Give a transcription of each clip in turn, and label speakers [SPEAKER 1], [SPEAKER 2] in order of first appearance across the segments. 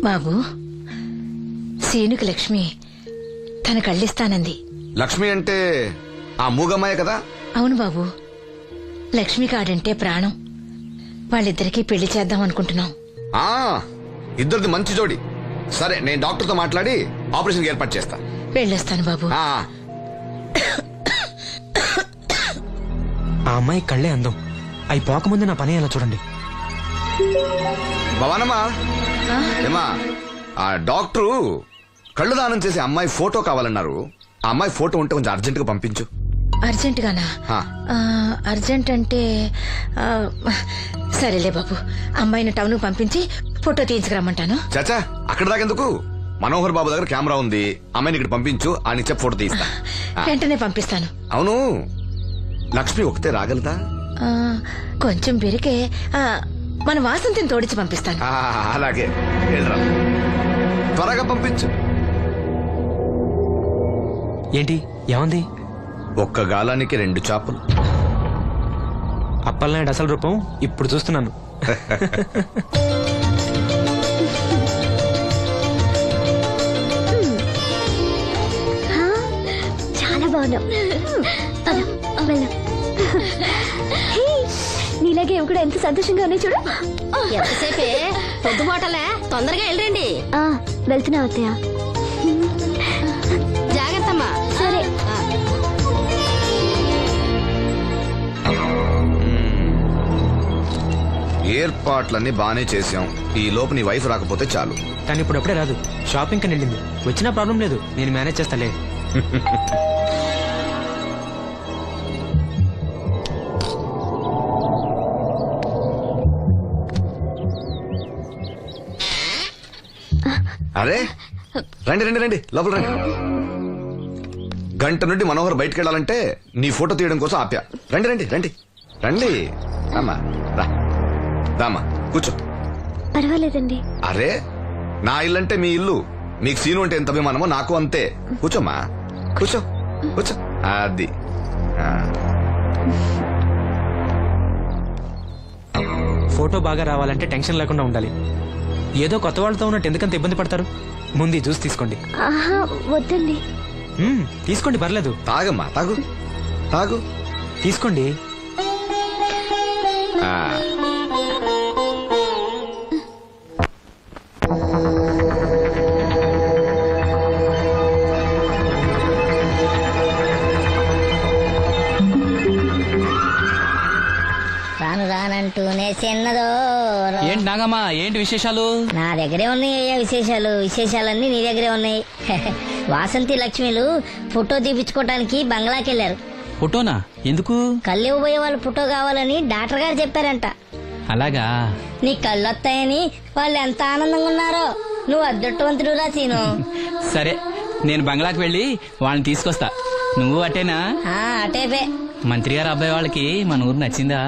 [SPEAKER 1] బాబు, సీనుకి లక్ష్మి తన కళ్ళిస్తానంది.
[SPEAKER 2] లక్ష్మి అంటే ఆ మూగమ్మాయే కదా?
[SPEAKER 1] అవును బాబు, లక్ష్మి కాడంటే ప్రాణం. వాళ్ళిద్దరికీ పెళ్లి చేద్దాం అనుకుంటున్నాం.
[SPEAKER 2] ఆ ఇద్దరిది మంచి జోడి. సరే, నేను డాక్టర్తో మాట్లాడి ఆపరేషన్ ఏర్పాటు చేస్తా.
[SPEAKER 1] వెళ్ళొస్తాను బాబు.
[SPEAKER 2] ఆ,
[SPEAKER 3] ఆ అమ్మాయి కళ్ళే అందం. అవి పోకముందు నా పని ఎలా చూడండి.
[SPEAKER 2] భవానమ్మా, ఏమా ఆ డాక్టరు కళ్ళు దానం చేసే అమ్మాయి ఫోటో కావాలన్నారు. ఆ అమ్మాయి ఫోటో ఉంటే కొంచెం అర్జెంట్ గా పంపించు.
[SPEAKER 1] అర్జెంట్ గానా?
[SPEAKER 2] ఆ.
[SPEAKER 1] అర్జెంట్ అంటే సరేలే బాబు, అమ్మాయిని టౌన్ పంపించి ఫోటో తీయించుకురమ్మంటాను.
[SPEAKER 2] చాచా, అక్కడ దాకెందుకు? మనోహర్ బాబు దగ్గర కెమెరా ఉంది. అమ్మాయిని ఇక్కడ పంపించు, ఆయన చెప్పి ఫోటో తీస్తా.
[SPEAKER 1] వెంటనే పంపిస్తాను.
[SPEAKER 2] అవును, లక్ష్మి ఒకతే రాగలదా?
[SPEAKER 1] కొంచెం బెరికే. మన వాసంతిని తోడిచి పంపిస్తాను.
[SPEAKER 2] అలాగే, వెళ్ళరా, త్వరగా పంపించు.
[SPEAKER 3] ఏంటి ఏమంది?
[SPEAKER 2] ఒక్క గాలానికి 2 చేపలు.
[SPEAKER 3] అప్పలనాయుడు అసలు రూపం ఇప్పుడు చూస్తున్నాను.
[SPEAKER 4] చాలా బాగున్నావు. నీలాగే కూడా ఎంత సంతోషంగా ఉన్నాయి చూడు.
[SPEAKER 5] ఎంతసేపే పొద్దుపోటలే, తొందరగా వెళ్ళండి.
[SPEAKER 4] వెళ్తున్నా అత్తయ్య.
[SPEAKER 5] జాగ్రత్తమ్మా.
[SPEAKER 4] సరే.
[SPEAKER 2] ఏర్పాట్లన్నీ బానే చేసాం. ఈ లోపు నీ వైఫ్ రాకపోతే చాలు.
[SPEAKER 3] కానీ ఇప్పుడు అప్పుడే రాదు, షాపింగ్ కని వెళ్ళింది. వచ్చినా ప్రాబ్లం లేదు, నేను మేనేజ్ చేస్తాలే.
[SPEAKER 2] అరే, రండి రండి రండి, లోపల రండి. గంట నుండి మనోహర్ బయటకు వెళ్ళాలంటే నీ ఫోటో తీయడం కోసం ఆప్యా. రండి రండి రండి రండి. రామ్మా, రా, రామ్మా, కూర్చో.
[SPEAKER 4] పర్వాలేదండి.
[SPEAKER 2] అరే, నా ఇల్లు అంటే మీ ఇల్లు. మీకు సీను అంటే ఎంత అభిమానమో నాకు అంతే. కూర్చోమ్మా, కూర్చో కూర్చో. అది
[SPEAKER 3] ఫోటో బాగా రావాలంటే టెన్షన్ లేకుండా ఉండాలి. ఏదో కొత్త వాళ్ళతో ఉన్నట్టు ఎందుకంత ఇబ్బంది పడతారు? ముందు జ్యూస్ తీసుకోండి.
[SPEAKER 4] వద్దండి.
[SPEAKER 3] తీసుకోండి, పర్లేదు.
[SPEAKER 2] తాగమ్మా, తాగు తాగు,
[SPEAKER 3] తీసుకోండి.
[SPEAKER 5] రాను రానంటూనే చిన్నదో.
[SPEAKER 6] ఏంటి నాగమ్మా, ఏంటి విశేషాలు?
[SPEAKER 5] నా దగ్గరే ఉన్నాయి అయ్యా విశేషాలు. విశేషాలన్నీ నీ దగ్గరే ఉన్నాయి. వాసంతి లక్ష్మిలు ఫోటో తీపించుకోవటానికి బంగ్లాకి వెళ్ళారు.
[SPEAKER 6] ఫోటోనా? ఎందుకు?
[SPEAKER 5] కళ్ళు ఇవ్వబోయే వాళ్ళు ఫోటో కావాలని డాక్టర్ గారు చెప్పారంట.
[SPEAKER 6] అలాగా?
[SPEAKER 5] నీ కళ్ళు వస్తాయని వాళ్ళు ఎంత ఆనందంగా ఉన్నారో. నువ్వు అదృష్టవంతుడు రా సీను.
[SPEAKER 6] సరే, నేను బంగ్లాకి వెళ్ళి వాళ్ళని తీసుకొస్తా. నువ్వు అటేనా?
[SPEAKER 5] అటేపే.
[SPEAKER 6] మంత్రి గారు అబ్బాయి వాళ్ళకి మన ఊరు నచ్చిందా?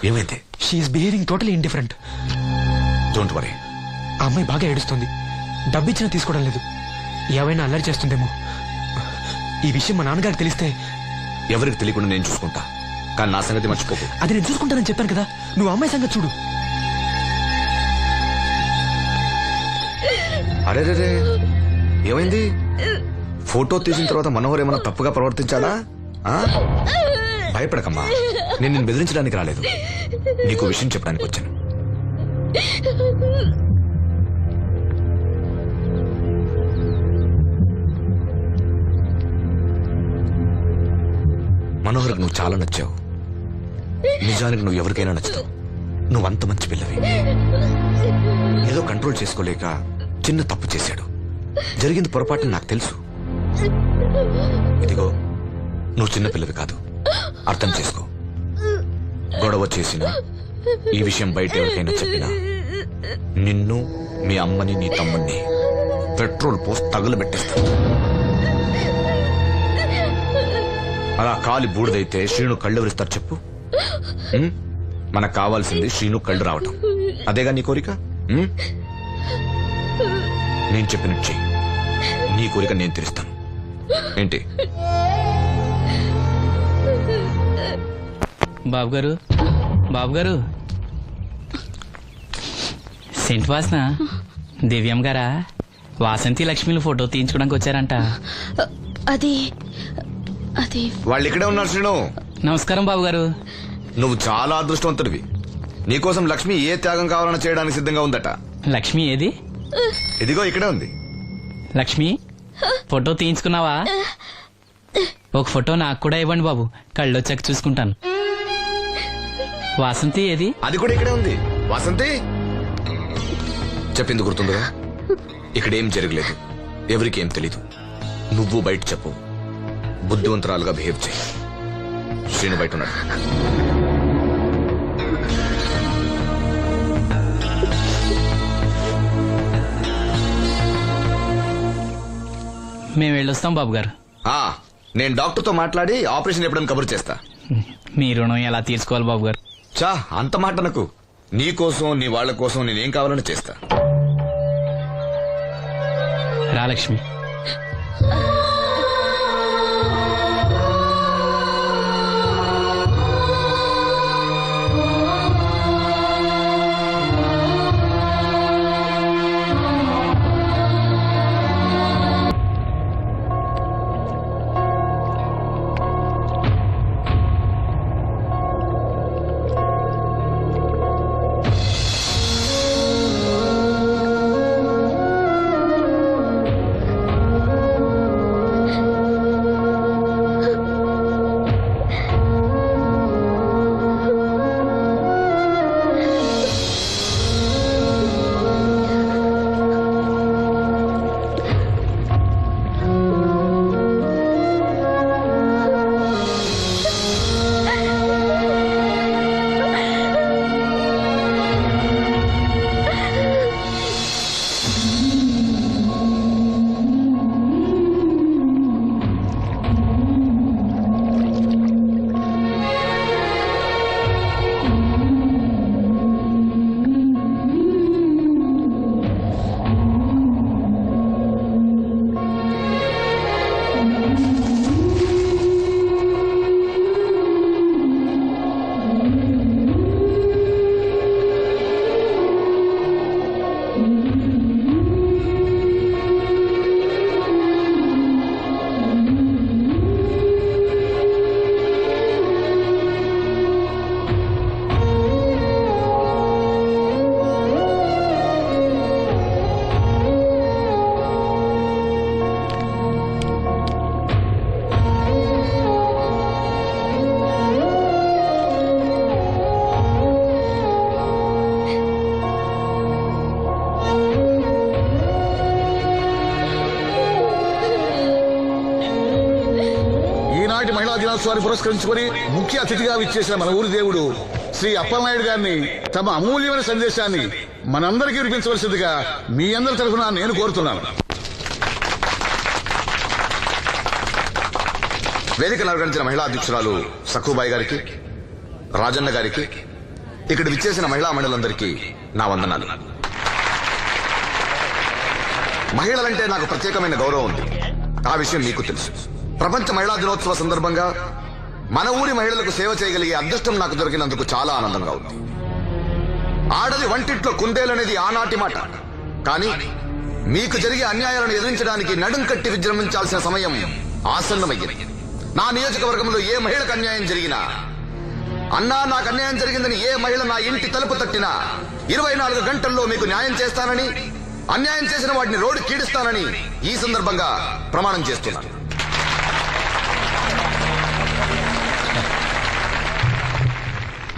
[SPEAKER 2] ఏమైంది?
[SPEAKER 3] She's behaving totally indifferent.
[SPEAKER 2] Don't worry.
[SPEAKER 3] ఆ అమ్మాయి బాగా ఏడుస్తుంది. డబ్బిచ్చినా తీసుకోవడం లేదు. ఏవైనా అల్లరి చేస్తుందేమో. ఈ విషయం మా నాన్నగారికి తెలిస్తే?
[SPEAKER 2] ఎవరికి తెలియకుండా నేను చూసుకుంటా, కానీ నా సంగతి మర్చిపోకు.
[SPEAKER 3] అది నేను చూసుకుంటానని చెప్పాను కదా. నువ్వు అమ్మాయి సంగతి చూడు.
[SPEAKER 2] అరే రే, ఏమైంది? ఫోటో తీసిన తర్వాత మనోహర్ ఏమైనా తప్పుగా ప్రవర్తించాడా? భయపడకమ్మా, నేను నిన్ను బెదిరించడానికి రాలేదు. నీకు విషయం చెప్పడానికి వచ్చాను. మనోహర్కి నువ్వు చాలా నచ్చావు. నిజానికి నువ్వు ఎవరికైనా నచ్చుతావు. నువ్వంత మంచి పిల్లవి. ఏదో కంట్రోల్ చేసుకోలేక చిన్న తప్పు చేశాడు. జరిగింది పొరపాటు నాకు తెలుసు. ఇదిగో, నువ్వు చిన్న పిల్లవి కాదు, అర్థం చేసుకో. గొడవ చేసినా, ఈ విషయం బయట ఎవరికైనా చెప్పినా నిన్ను, మీ అమ్మని, నీ తమ్ముణ్ణి పెట్రోల్ పోసి తగులు పెట్టేస్తాను. అలా కాలి బూడిదైతే శ్రీను కళ్ళు ఎవరిస్తారు చెప్పు? ఉం? మనకు కావాల్సింది శ్రీను కళ్ళు రావటం. అదేగా నీ కోరిక? ఉం? నేను చెప్పినట్టు చెయ్యి. నీ కోరిక నేను తీరుస్తాను. ఏంటి?
[SPEAKER 6] బాబు గారు, బాబు గారు, సెంట్ వాసన దివ్యం గారా? వాసంతి లక్ష్మిలు ఫోటో తీయించుకోవడానికి వచ్చారంట.
[SPEAKER 1] అది అది
[SPEAKER 2] వాళ్ళు ఇక్కడే ఉన్నారు శ్రీను.
[SPEAKER 6] నమస్కారం బాబు గారు.
[SPEAKER 2] నువ్వు చాలా అదృష్టవంతుడివి. నీకోసం లక్ష్మి ఏ త్యాగం కావాలన్నా చేయడానికి సిద్ధంగా ఉందట.
[SPEAKER 6] లక్ష్మి ఏది?
[SPEAKER 2] ఇదిగో ఇక్కడే ఉంది.
[SPEAKER 6] లక్ష్మి, ఫోటో తీయించుకున్నావా? ఒక ఫోటో నాకు కూడా ఇవ్వండి బాబు, కళ్ళు వచ్చాక చూసుకుంటాను. వాసంతి ఏది?
[SPEAKER 2] అది కూడా ఇక్కడే ఉంది. వాసంతి చెప్పింది గుర్తుందిగా? ఇక్కడేం జరగలేదు, ఎవరికేం తెలీదు. నువ్వు బయట చెప్పు, బుద్ధివంతరాలుగా బిహేవ్ చేయి. శ్రీను బయట ఉన్నాడు.
[SPEAKER 6] మేము వెళ్ళొస్తాం బాబు గారు.
[SPEAKER 2] ఆ, నేను డాక్టర్తో మాట్లాడి ఆపరేషన్ ఎప్పుడైనా కబురు చేస్తా.
[SPEAKER 6] మీ రుణం ఎలా తీర్చుకోవాలి బాబు గారు?
[SPEAKER 2] చా, అంత మాట నాకు. నీ కోసం నీ వాళ్ళ కోసం నేనేం కావాలని చేస్తా.
[SPEAKER 6] రా లక్ష్మి.
[SPEAKER 7] మహిళా దినోత్సవాన్ని పురస్కరించుకొని ముఖ్య అతిథిగా విచ్చేసిన మన ఊరి దేవుడు శ్రీ అప్పలనాయుడు గారిని తమ అమూల్యమైన సందేశాన్ని మనందరికీ వినిపించవలసిందిగా మీ అందరి తరఫున నేను కోరుతున్నాను.
[SPEAKER 2] వేదికను అలంకరించిన మహిళా అధ్యక్షురాలు సక్కుబాయి గారికి, రాజన్న గారికి, ఇక్కడ విచ్చేసిన మహిళా మండలందరికీ నా వందనాలు. మహిళలంటే నాకు ప్రత్యేకమైన గౌరవం ఉంది. ఆ విషయం మీకు తెలుసు. ప్రపంచ మహిళా దినోత్సవ సందర్భంగా మన ఊరి మహిళలకు సేవ చేయగలిగే అదృష్టం నాకు దొరికినందుకు చాలా ఆనందంగా ఉంది. ఆడది వంటింట్లో కుందేలనేది ఆనాటి మాట. కానీ మీకు జరిగే అన్యాయాలను ఎదిరించడానికి నడుం కట్టి విజృంభించాల్సిన సమయం ఆసన్నమయ్యింది. నా నియోజకవర్గంలో ఏ మహిళకు అన్యాయం జరిగినా, అన్నా నాకు అన్యాయం జరిగిందని ఏ మహిళ నా ఇంటి తలుపు తట్టినా 24 గంటల్లో మీకు న్యాయం చేస్తానని, అన్యాయం చేసిన వాటిని రోడ్డు కీడిస్తానని ఈ సందర్భంగా ప్రమాణం చేస్తున్నాను.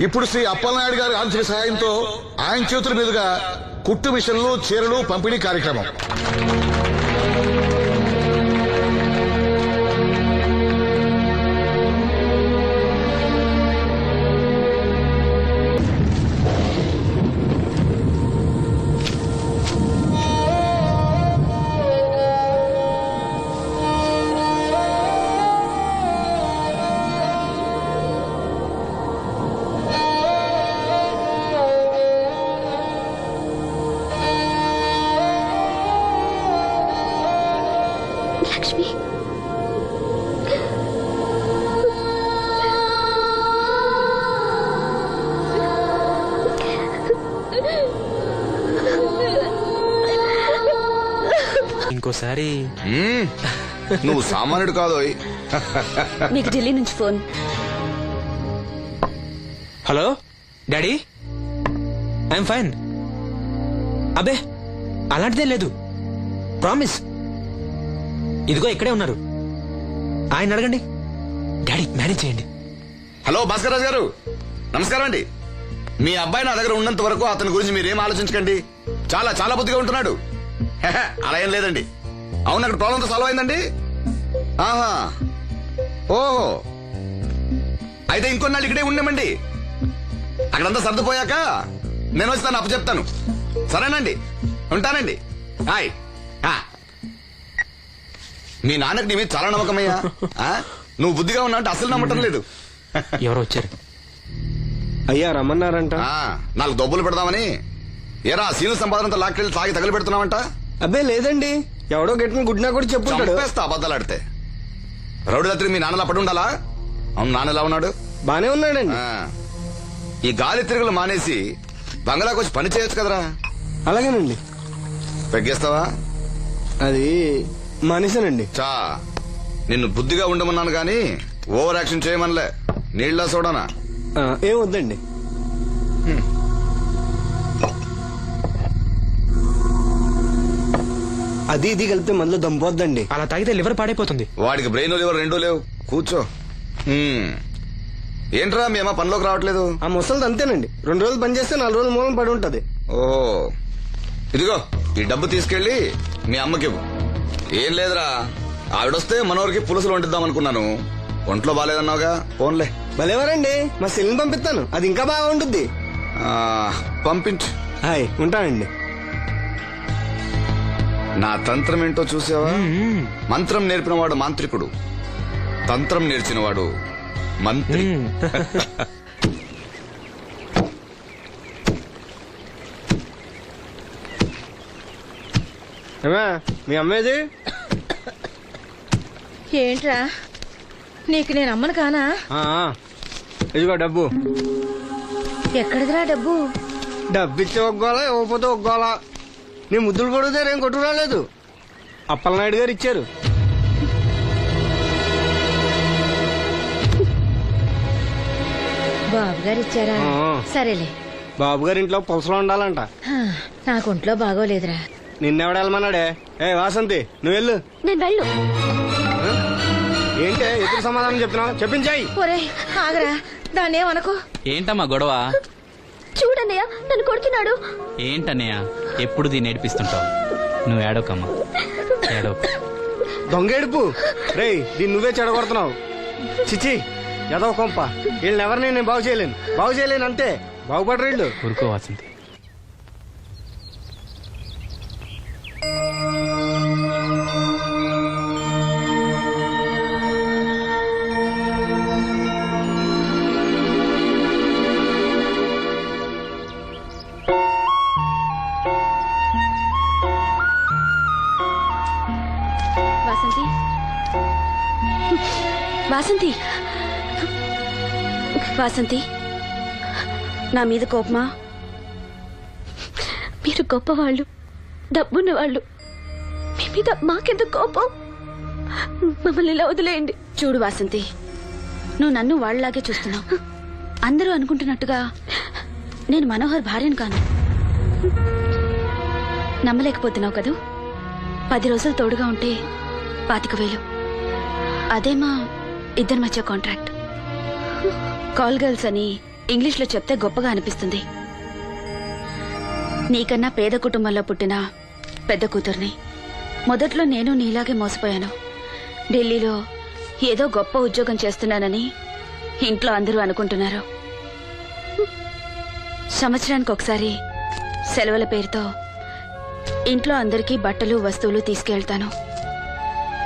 [SPEAKER 7] ఇప్పుడు శ్రీ అప్పలనాయుడు గారి ఆర్థిక సహాయంతో ఆయన చేతుల మీదుగా కుట్టు మిషన్లు, చీరలు పంపిణీ కార్యక్రమం.
[SPEAKER 3] ఇంకోసారి
[SPEAKER 2] నువ్వు సామాన్యుడు కాదోయ్.
[SPEAKER 4] మీకు ఢిల్లీ నుంచి phone.
[SPEAKER 3] Hello daddy, I'm fine. అబే అలాంటిదే లేదు, ప్రామిస్. ఇదిగో ఇక్కడే ఉన్నారు, ఆయన అడగండి. డాడీ మేనేజ్ చేయండి.
[SPEAKER 2] హలో భాస్కర్ రాజు గారు, నమస్కారం అండి. మీ అబ్బాయి నా దగ్గర ఉన్నంత వరకు అతని గురించి మీరేం ఆలోచించకండి. చాలా చాలా బుద్ధిగా ఉంటున్నాడు. హెహె, అలా ఏం లేదండి. అవును, అక్కడ ప్రాబ్లంతో సాల్వ్ అయిందండి. ఆహా, ఓహో, అయితే ఇంకొన్నాళ్ళు ఇక్కడే ఉండమండి. అక్కడంతా సర్దుపోయాక నేను వచ్చి తను అప్పచెప్తాను. సరేనండి, ఉంటానండి. హాయ్. మీ నాన్నకి నీ మీద చాలా నమ్మకమయ్యా. నువ్వు బుద్ధిగా ఉన్నావు అంటే అసలు నమ్మటం లేదు.
[SPEAKER 3] ఎవరో వచ్చారు.
[SPEAKER 8] అయ్యా రమ్మన్నారంట.
[SPEAKER 2] 4 దొబ్బులు పెడదామని. ఏరా సీను సంపాదనంతో లాక్కెళ్ళి తాగి తగలు పెడుతున్నావంట.
[SPEAKER 8] అబ్బే లేదండి, ఎవడో గట్టిన గుడ్నా కూడా చెప్పుంటాడు.
[SPEAKER 2] చంపేస్తా అబద్ధాలాడితే. రౌడీ రాత్రి మీ నాన్నలా పడి ఉండాలా? అవును, నాన్న ఎలా ఉన్నాడు?
[SPEAKER 8] బానే ఉన్నాడండి.
[SPEAKER 2] ఈ గాలి తిరుగులు మానేసి బంగ్లాకి వచ్చి పని చేయొచ్చు కదరా.
[SPEAKER 8] అలాగేనండి.
[SPEAKER 2] పెగ్గేస్తావా?
[SPEAKER 8] అది మానేశానండి.
[SPEAKER 2] చా, నిన్ను బుద్ధిగా ఉండమన్నాను గాని ఓవర్ యాక్షన్ చేయమనలే. నీళ్ళ సోడానా?
[SPEAKER 8] ఏం వద్దండి. అది ఇది కలిపితే మనలో దంపోద్దండి.
[SPEAKER 3] అలా తాగితే లివర్ పాడైపోతుంది.
[SPEAKER 2] వాడికి బ్రెయిన్ లివర్ రెండూ లేవు. కూర్చో. ఏంట్రా మీ అమ్మ పనిలోకి రావట్లేదు?
[SPEAKER 8] ఆ ముసలిది అంతేనండి, 2 రోజులు పని చేస్తే 4 రోజులు మూలం పడి ఉంటది.
[SPEAKER 2] ఓ, ఇదిగో ఈ డబ్బు తీసుకెళ్లి మీ అమ్మకివ్వు. ఏం లేదురా, ఆవిడొస్తే మనోరికి పులుసులు వండిద్దాం అనుకున్నాను. ఒంట్లో బాగాలేదన్నావుగా, ఫోన్లే.
[SPEAKER 8] భలేవారండి, మా సెల్ని పంపిస్తాను, అది ఇంకా బాగా ఉంటుంది.
[SPEAKER 2] పంపించు.
[SPEAKER 8] హాయ్, ఉంటానండి.
[SPEAKER 2] నా తంత్రం ఏంటో చూసావా? మంత్రం నేర్పినవాడు మాంత్రికుడు, తంత్రం నేర్చినవాడు మంత్రి.
[SPEAKER 8] ఏమా మీ అమ్మేది?
[SPEAKER 1] ఏంట్రా, నీకు నేను అమ్మను కానా?
[SPEAKER 8] ఇదిగో డబ్బు.
[SPEAKER 1] ఎక్కడిదిరా డబ్బు?
[SPEAKER 8] డబ్బు ఇచ్చి ఒగ్గోలా, ఇవ్వకపోతే ఒగ్గోలా. నీ ముద్దులు కొడుతారు, ఏం కొట్టు రాలేదు. అప్పలనాయుడు గారు ఇచ్చారు.
[SPEAKER 1] బాబు గారు ఇచ్చారా? సరేలే.
[SPEAKER 8] బాబు గారి ఇంట్లో పులసలో ఉండాలంట.
[SPEAKER 1] నాకు ఒంట్లో బాగోలేదురా.
[SPEAKER 8] నిన్నెవడెళ్ళమన్నాడే? ఏ వాసంతి, నువ్వు వెళ్ళు.
[SPEAKER 4] నేను వెళ్ళు.
[SPEAKER 8] ఏంటే ఎదురు సమాధానం చెప్తున్నావు? చెప్పించాయి.
[SPEAKER 1] ఒరే ఆగరా, దాన్నేమనుకో.
[SPEAKER 6] ఏంటమ్మా గొడవ?
[SPEAKER 4] చూడన్నయ్య, నన్ను కొడుతున్నాడు.
[SPEAKER 6] ఏంటన్నయ్య ఎప్పుడు దీన్ని ఏడిపిస్తుంటావు? నువ్వు ఏడవకమ్మా, ఏడవ.
[SPEAKER 8] దొంగేడుపు. రేయ్, దీన్ని నువ్వే చెడగొడుతున్నావు. చిచి, ఎదవ కొంప. వీళ్ళని ఎవరిని నేను బాగు చేయలేను అంతే. బాగుపడరు వీళ్ళు.
[SPEAKER 6] ఊరుకో వాసంతి.
[SPEAKER 4] వాసంతి, వాసంతి, వాసంతి, నా మీద కోపమా? మీరు గొప్పవాళ్ళు, డబ్బున్న వాళ్ళు, మీ మీద మాకెంత కోపం? మమ్మల్ని ఇలా వదిలేయండి. చూడు వాసంతి, నువ్వు నన్ను వాళ్ళలాగే చూస్తున్నావు. అందరూ అనుకుంటున్నట్టుగా నేను మనోహర్ భార్యను కాను. నమ్మలేకపోతున్నావు కదూ? 10 రోజులు తోడుగా ఉంటే 25,000. అదే మా ఇద్దరి మధ్య కాంట్రాక్ట్. కాల్ గర్ల్స్ అని ఇంగ్లీష్లో చెప్తే గొప్పగా అనిపిస్తుంది. నీకన్నా పేద కుటుంబంలో పుట్టిన పెద్ద కూతుర్ని. మొదట్లో నేను నీలాగే మోసపోయాను. ఢిల్లీలో ఏదో గొప్ప ఉద్యోగం చేస్తున్నానని ఇంట్లో అందరూ అనుకుంటున్నారు. సంవత్సరానికి ఒకసారి సెలవుల పేరుతో ఇంట్లో అందరికీ బట్టలు వస్తువులు తీసుకెళ్తాను.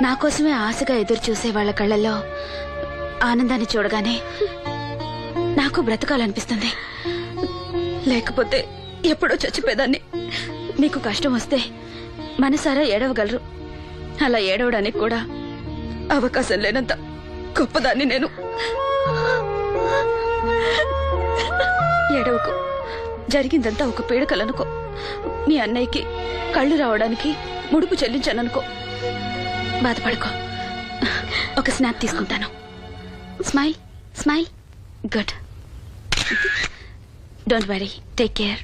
[SPEAKER 4] నా కోసమే ఆశగా ఎదురు చూసే వాళ్ళ కళ్ళల్లో ఆనందాన్ని చూడగానే నాకు బ్రతకాలనిపిస్తుంది. లేకపోతే ఎప్పుడో చచ్చిపోయేదాన్ని. నీకు కష్టం వస్తే మనసారా ఏడవగలరు. అలా ఏడవడానికి కూడా అవకాశం లేనంత గొప్పదాన్ని నేను. ఏడవకు, జరిగిందంతా ఒక పీడకలనుకో. మీ అన్నయ్యకి కళ్ళు రావడానికి ముడుపు చెల్లించాననుకో, బాధపడుకో. ఒక స్నాప్ తీసుకుంటాను. Smile smile. Good. Don't worry, take care.